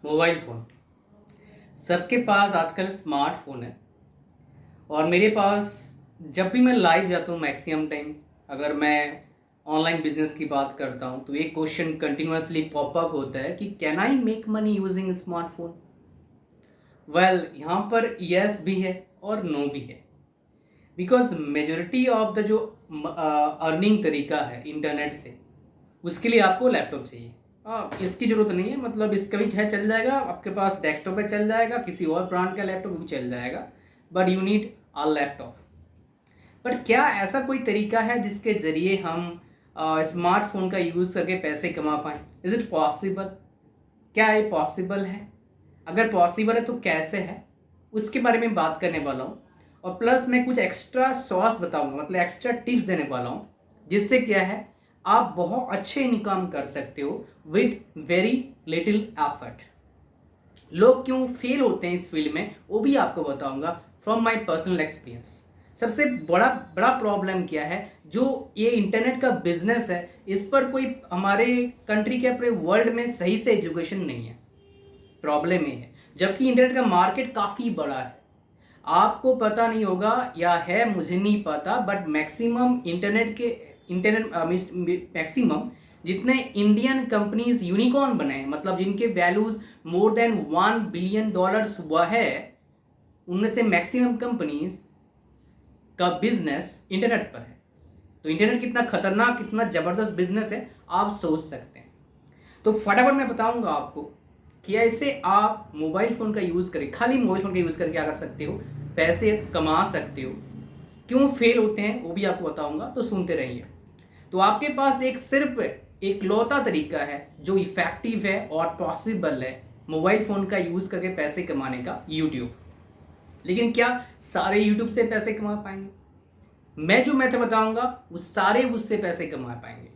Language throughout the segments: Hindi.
मोबाइल फ़ोन सबके पास आजकल स्मार्टफोन है। और मेरे पास जब भी मैं लाइव जाता हूँ मैक्सिमम टाइम, अगर मैं ऑनलाइन बिजनेस की बात करता हूँ तो एक क्वेश्चन कंटिन्यूअसली पॉपअप होता है कि can I make money using smartphone. Well, यहाँ पर यस भी है और नो भी है, बिकॉज मेजोरिटी ऑफ द जो अर्निंग तरीका है इंटरनेट से, उसके लिए आपको लैपटॉप चाहिए। इसकी ज़रूरत नहीं है, मतलब इसका भी है चल जाएगा, आपके पास डेस्कटॉप पे चल जाएगा, किसी और ब्रांड का लैपटॉप भी चल जाएगा, but you need a laptop. But क्या ऐसा कोई तरीका है जिसके ज़रिए हम स्मार्टफोन का यूज़ करके पैसे कमा पाएँ? Is it possible? क्या ये पॉसिबल है? अगर पॉसिबल है तो कैसे है, उसके बारे में बात करने वाला हूँ। और प्लस मैं कुछ एक्स्ट्रा सॉस बताऊंगा, मतलब एक्स्ट्रा टिप्स देने वाला हूँ, जिससे क्या है आप बहुत अच्छे इनकम कर सकते हो विद वेरी लिटिल एफर्ट। लोग क्यों फेल होते हैं इस फील्ड में वो भी आपको बताऊंगा फ्रॉम माय पर्सनल एक्सपीरियंस। सबसे बड़ा बड़ा प्रॉब्लम क्या है, जो ये इंटरनेट का बिजनेस है, इस पर कोई हमारे कंट्री के पूरे वर्ल्ड में सही से एजुकेशन नहीं है। प्रॉब्लम ये है, जबकि इंटरनेट का मार्केट काफ़ी बड़ा है। आपको पता नहीं होगा या है, मुझे नहीं पता, बट मैक्सिमम मैक्सिमम जितने इंडियन कंपनीज यूनिकॉर्न बने हैं, मतलब जिनके वैल्यूज मोर देन $1 बिलियन हुआ है, उनमें से मैक्सिमम कंपनीज का बिजनेस इंटरनेट पर है। तो इंटरनेट कितना खतरनाक, कितना जबरदस्त बिजनेस है, आप सोच सकते हैं। तो फटाफट मैं बताऊंगा आपको कि ऐसे आप मोबाइल फ़ोन का यूज़ करें, खाली मोबाइल फ़ोन का यूज़ करके क्या कर सकते हो, पैसे कमा सकते हो। क्यों फेल होते हैं वो भी आपको बताऊंगा, तो सुनते रहिए। तो आपके पास सिर्फ एक लौता तरीका है जो इफेक्टिव है और पॉसिबल है मोबाइल फ़ोन का यूज़ करके पैसे कमाने का, यूट्यूब। लेकिन क्या सारे यूट्यूब से पैसे कमा पाएंगे? मैं जो मेथड बताऊंगा वो सारे उससे पैसे कमा पाएंगे।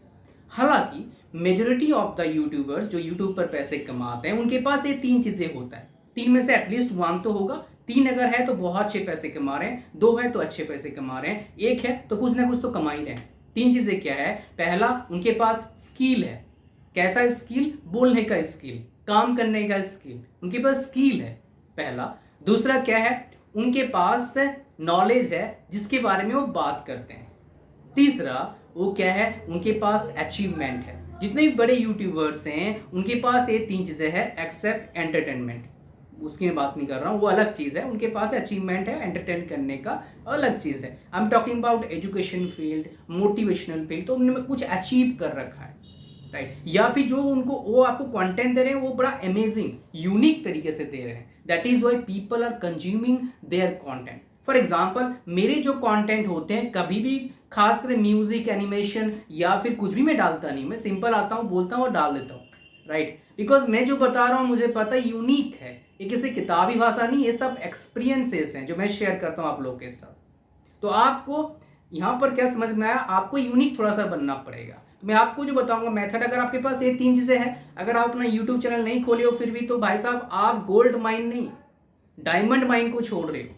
हालांकि मेजोरिटी ऑफ द यूट्यूबर्स जो यूट्यूब पर पैसे कमाते हैं, उनके पास ये तीन चीज़ें होता है। तीन में से एटलीस्ट वन तो होगा। तीन अगर है तो बहुत अच्छे पैसे कमा रहे हैं, दो है तो अच्छे पैसे कमा रहे हैं, एक है तो कुछ ना कुछ तो कमा ही रहे हैं। तीन चीज़ें क्या है? पहला, उनके पास स्किल है। कैसा स्किल? बोलने का स्किल, काम करने का स्किल, उनके पास स्किल है पहला। दूसरा क्या है? उनके पास नॉलेज है जिसके बारे में वो बात करते हैं। तीसरा वो क्या है? उनके पास अचीवमेंट है। जितने भी बड़े यूट्यूबर्स हैं उनके पास ये तीन चीज़ें हैं, एक्सेप्ट एंटरटेनमेंट, उसकी मैं बात नहीं कर रहा हूँ, वो अलग चीज़ है। उनके पास अचीवमेंट है, एंटरटेन करने का अलग चीज़ है। I am talking about education field, motivational field, तो उन्होंने कुछ अचीव कर रखा है, राइट। या फिर जो वो आपको कंटेंट दे रहे हैं वो बड़ा अमेजिंग यूनिक तरीके से दे रहे हैं, that is why people are consuming their content. For example, मेरे जो कंटेंट होते हैं, कभी भी खासकर म्यूजिक, एनिमेशन या फिर कुछ भी मैं डालता नहीं, मैं सिंपल आता हूँ, बोलता हूँ और डाल देता हूँ, राइट। बिकॉज मैं जो बता रहा हूँ मुझे पता है यूनिक है, ये किसी किताबी भाषा नहीं, ये सब एक्सपीरियंसेस हैं जो मैं शेयर करता हूँ आप लोगों के साथ। तो आपको यहाँ पर क्या समझ में आया? आपको यूनिक थोड़ा सा बनना पड़ेगा। तो मैं आपको जो बताऊंगा मेथड, अगर आपके पास ये तीन चीज़ें हैं, अगर आप अपना यूट्यूब चैनल नहीं खोले हो फिर भी, तो भाई साहब आप गोल्ड माइन नहीं, डायमंड माइन को छोड़ रहे हो।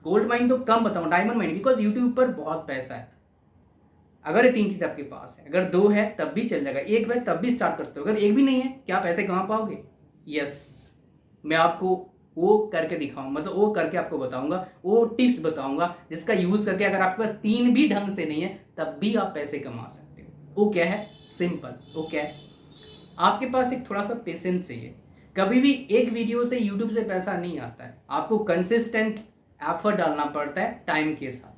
गोल्ड माइन तो कम बताऊँ, डायमंड माइन, बिकॉज यूट्यूब पर बहुत पैसा है। अगर ये तीन चीज़ आपके पास है, अगर दो है तब भी चल जाएगा, एक है तब भी स्टार्ट कर सकते हो, अगर एक भी नहीं है क्या पैसे कमा पाओगे? यस, मैं आपको वो करके दिखाऊं, मतलब वो करके आपको बताऊंगा, वो टिप्स बताऊंगा जिसका यूज करके अगर आपके पास तीन भी ढंग से नहीं है तब भी आप पैसे कमा सकते हो। वो क्या है? सिंपल। वो क्या है? आपके पास एक थोड़ा सा पेशेंस चाहिए। कभी भी एक वीडियो से यूट्यूब से पैसा नहीं आता है, आपको कंसिस्टेंट एफर्ट डालना पड़ता है टाइम के साथ।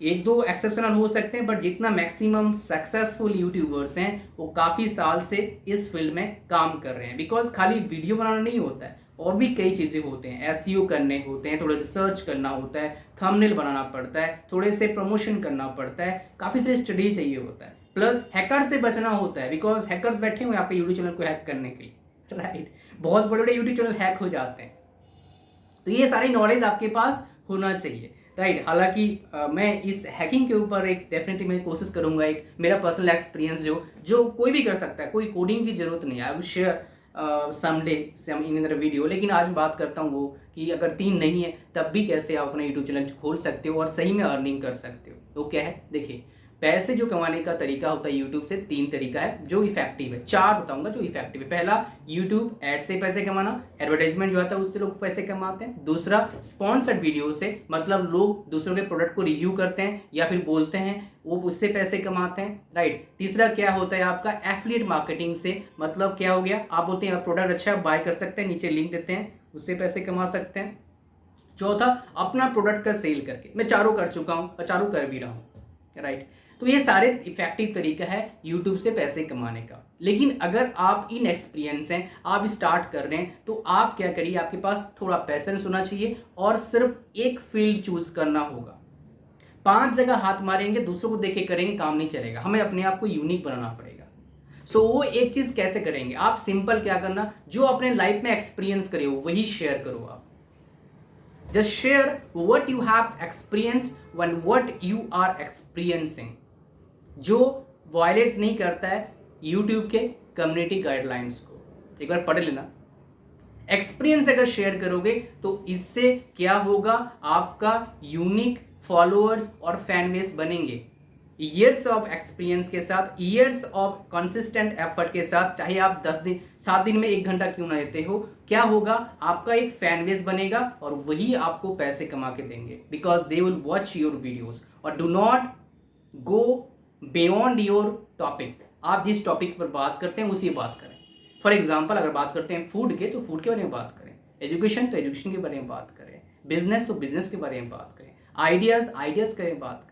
एक दो एक्सेप्शनल हो सकते हैं, बट जितना मैक्सिमम सक्सेसफुल यूट्यूबर्स हैं वो काफ़ी साल से इस फील्ड में काम कर रहे हैं। बिकॉज खाली वीडियो बनाना नहीं होता है, और भी कई चीज़ें होते हैं, एसईओ करने होते हैं, थोड़ा रिसर्च करना होता है, थंबनेल बनाना पड़ता है, थोड़े से प्रमोशन करना पड़ता है, काफ़ी सारी स्टडी चाहिए होता है, प्लस हैकर से बचना होता है, बिकॉज हैकर्स बैठे हुए हैं आपके यूट्यूब चैनल को हैक करने के लिए, राइट। बहुत बड़े बड़े यूट्यूब चैनल हैक हो जाते हैं। तो ये सारी नॉलेज आपके पास होना चाहिए, राइट। हालांकि मैं इस हैकिंग के ऊपर एक डेफिनेटली मैं कोशिश करूंगा, एक मेरा पर्सनल एक्सपीरियंस जो कोई भी कर सकता है, कोई कोडिंग की जरूरत नहीं है। I will share someday some in other video. लेकिन आज मैं बात करता हूँ वो कि अगर तीन नहीं है तब भी कैसे आप अपना यूट्यूब चैनल खोल सकते हो और सही में अर्निंग कर सकते हो। तो क्या है, देखिए, पैसे जो कमाने का तरीका होता है यूट्यूब से 3 तरीका है जो इफेक्टिव है, 4 बताऊंगा जो इफेक्टिव है। पहला, यूट्यूब ऐड से पैसे कमाना, एडवर्टाइजमेंट जो आता है उससे लोग पैसे कमाते हैं। दूसरा, स्पॉन्सर्ड वीडियो से, मतलब लोग दूसरों के प्रोडक्ट को रिव्यू करते हैं या फिर बोलते हैं, वो उससे पैसे कमाते हैं, राइट। तीसरा क्या होता है आपका, एफिलिएट मार्केटिंग से, मतलब क्या हो गया, आप बोलते हैं प्रोडक्ट अच्छा है, बाय कर सकते हैं, नीचे लिंक देते हैं, उससे पैसे कमा सकते हैं। चौथा, अपना प्रोडक्ट का सेल करके, मैं चारों कर चुका हूँ और चारों कर भी रहा हूँ, राइट। तो ये सारे इफेक्टिव तरीका है यूट्यूब से पैसे कमाने का। लेकिन अगर आप इन एक्सपीरियंस हैं, आप स्टार्ट कर रहे हैं, तो आप क्या करिए, आपके पास थोड़ा पैसेंस होना चाहिए और सिर्फ एक फील्ड चूज करना होगा। 5 जगह हाथ मारेंगे, दूसरों को देख के करेंगे, काम नहीं चलेगा, हमें अपने आप को यूनिक बनाना पड़ेगा। सो वो एक चीज कैसे करेंगे आप, सिंपल क्या करना, जो अपने लाइफ में एक्सपीरियंस करे हो वही शेयर करो आप। Just share what you have experienced when what you are experiencing, जो वायलेट्स नहीं करता है यूट्यूब के कम्युनिटी गाइडलाइंस को। एक बार पढ़ लेना। एक्सपीरियंस अगर शेयर करोगे तो इससे क्या होगा, आपका यूनिक फॉलोअर्स और फैन बेस बनेंगे। ईयर्स ऑफ एक्सपीरियंस के साथ, ईयर्स ऑफ कंसिस्टेंट एफर्ट के साथ, चाहे आप 10 दिन 7 दिन में 1 घंटा क्यों ना देते हो, क्या होगा, आपका एक फैन बेस बनेगा और वही आपको पैसे कमा के देंगे, because they will watch your videos. और do not go beyond your topic. आप जिस टॉपिक पर बात करते हैं उसी बात करें। फॉर एग्जाम्पल, अगर बात करते हैं फूड के, तो फूड के बारे में बात करें, एजुकेशन तो एजुकेशन के बारे में बात करें, बिजनेस तो बिजनेस के बारे में बात करें, आइडियाज के बारे में बात करें,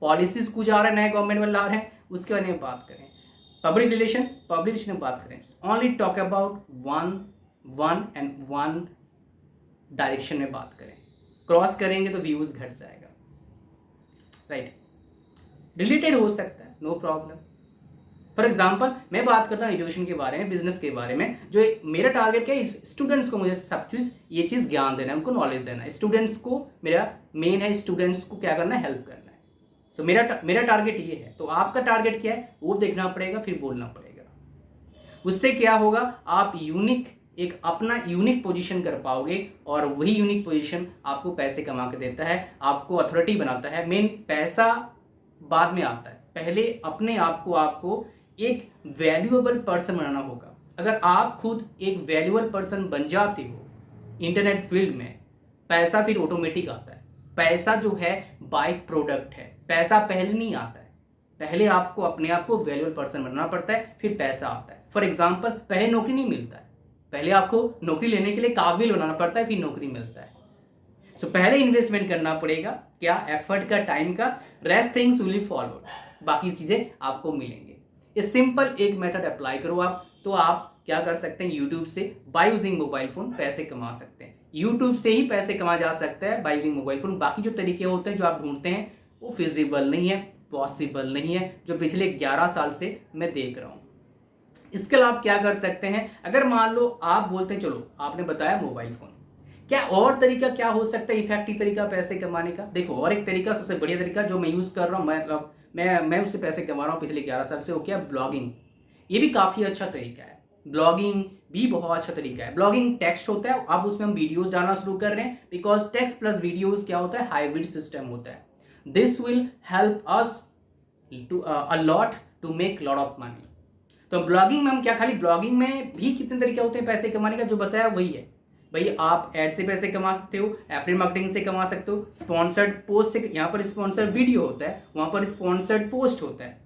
पॉलिसीज कुछ आ रहे हैं, नए गवर्नमेंट वाले ला रहे हैं, उसके बारे में बात करें, पब्लिक रिलेशन में बात करें। Only talk about one direction में बात करें। क्रॉस करेंगे तो व्यूज घट जाएगा, राइट। रिलेटेड हो सकता है, नो प्रॉब्लम। फॉर एग्जाम्पल, मैं बात करता हूँ एजुकेशन के बारे में, बिजनेस के बारे में, जो मेरा टारगेट क्या है, स्टूडेंट्स को मुझे सब चीज़ ये चीज़ ज्ञान देना है, उनको नॉलेज देना है। स्टूडेंट्स को मेरा मेन है, स्टूडेंट्स को क्या करना है, हेल्प करना है। सो मेरा टारगेट ये है। तो आपका टारगेट क्या है वो देखना पड़ेगा, फिर बोलना पड़ेगा। उससे क्या होगा, आप एक अपना यूनिक पोजीशन कर पाओगे और वही यूनिक पोजीशन आपको पैसे कमा के देता है, आपको अथॉरिटी बनाता है। मेन पैसा बाद में आता है, पहले अपने आप को आपको एक वैल्यूएबल पर्सन बनाना होगा। अगर आप खुद एक वैल्यूएबल पर्सन बन जाते हो इंटरनेट फील्ड में, पैसा फिर ऑटोमेटिक आता है। पैसा जो है बाय प्रोडक्ट है, पैसा पहले नहीं आता है। पहले आपको अपने आप को वैल्यूएबल पर्सन बनना पड़ता है, फिर पैसा आता है। फॉर एग्जाम्पल, पहले नौकरी नहीं मिलता है, पहले आपको नौकरी लेने के लिए काबिल बनाना पड़ता है, फिर नौकरी मिलता है। सो पहले इन्वेस्टमेंट करना पड़ेगा, क्या, एफर्ट का, टाइम का। रेस्ट थिंग्स विल फॉलो, बाकी चीजें आपको मिलेंगे। ये सिंपल एक मेथड अप्लाई करो आप, तो आप क्या कर सकते हैं, यूट्यूब से बाय यूजिंग मोबाइल फोन पैसे कमा सकते हैं। यूट्यूब से ही पैसे कमा जा सकता है बाय यूजिंग मोबाइल फोन। बाकी जो तरीके होते हैं जो आप ढूंढते हैं वो फिजिबल नहीं है, पॉसिबल नहीं है, जो पिछले 11 साल से मैं देख रहा हूँ। इसके अलावा आप क्या कर सकते हैं, अगर मान लो आप बोलते हैं, चलो आपने बताया मोबाइल फोन, क्या और तरीका क्या हो सकता है इफेक्टिव तरीका पैसे कमाने का। देखो, और एक तरीका, सबसे बढ़िया तरीका जो मैं यूज़ कर रहा हूँ, मतलब मैं उससे पैसे कमा रहा हूँ पिछले 11 साल से, वो क्या, ब्लॉगिंग। ये भी काफ़ी अच्छा तरीका है, ब्लॉगिंग भी बहुत अच्छा तरीका है। ब्लॉगिंग टेक्स्ट होता है, अब उसमें हम वीडियोस डालना शुरू कर रहे हैं, बिकॉज टेक्स्ट प्लस वीडियोस क्या होता है, हाइब्रिड सिस्टम होता है। This will help us to a lot to make lot of money. तो ब्लॉगिंग में हम क्या, खाली ब्लॉगिंग में भी कितने तरीके होते हैं पैसे कमाने का, जो बताया वही है भाई। आप ऐड से पैसे कमा सकते हो, एफिलिएट मार्केटिंग से कमा सकते हो, स्पॉन्सर्ड पोस्ट से, यहाँ पर स्पॉन्सर्ड वीडियो होता है, वहाँ पर स्पॉन्सर्ड पोस्ट होता है।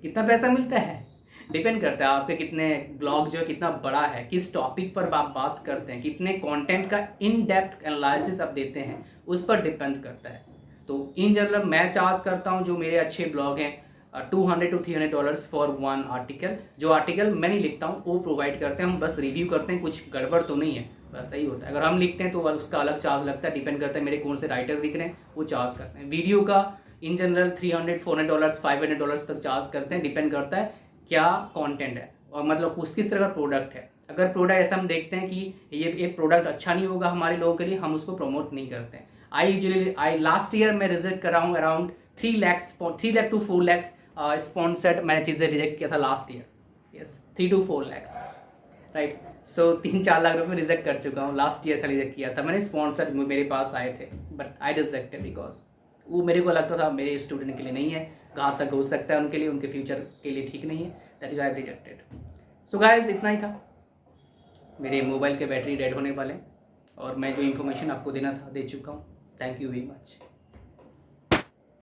कितना पैसा मिलता है डिपेंड करता है आपके कितने ब्लॉग जो है कितना बड़ा है, किस टॉपिक पर आप बात करते हैं, कितने कंटेंट का इन डेप्थ एनालिसिस आप देते हैं, उस पर डिपेंड करता है। तो इन जनरल मैं चार्ज करता हूँ, जो मेरे अच्छे ब्लॉग हैं, $200 to $300 फॉर वन आर्टिकल। जो आर्टिकल मैं नहीं लिखता हूँ वो प्रोवाइड करते हैं, हम बस रिव्यू करते हैं, कुछ गड़बड़ तो नहीं है, बस सही होता है। अगर हम लिखते हैं तो उसका अलग चार्ज लगता है, डिपेंड करता है मेरे कौन से राइटर लिख रहे हैं, वो चार्ज करते हैं। वीडियो का इन जनरल $300, $400, $500 तक चार्ज करते हैं, डिपेंड करता है क्या कंटेंट है और मतलब किस तरह का प्रोडक्ट है। अगर प्रोडक्ट ऐसा हम देखते हैं कि ये प्रोडक्ट अच्छा नहीं होगा हमारे लोगों के लिए, हम उसको प्रमोट नहीं करते हैं। आई लास्ट ईयर मैं रिजेक्ट कर रहा हूँ around 3 lakh to 4 lakh sponsored मैंने चीज़ें रिजेक्ट किया था last year. Yes, 3 to 4 lakh, right. So 3-4 lakh रुपये रिजेक्ट कर चुका हूँ, लास्ट ईयर का रिजेक्ट किया था मैंने। स्पॉन्सर्ड मेरे पास आए थे, बट आई रिजेक्टेड बिकॉज वो मेरे को लगता था मेरे स्टूडेंट के लिए नहीं है, घातक हो सकता है उनके लिए, उनके फ्यूचर के लिए ठीक नहीं है। That is I rejected. So guys इतना ही था। मेरे मोबाइल के बैटरी डेड होने वाले हैं और मैं जो इन्फॉर्मेशन आपको देना था दे चुका हूँ। Thank you very much.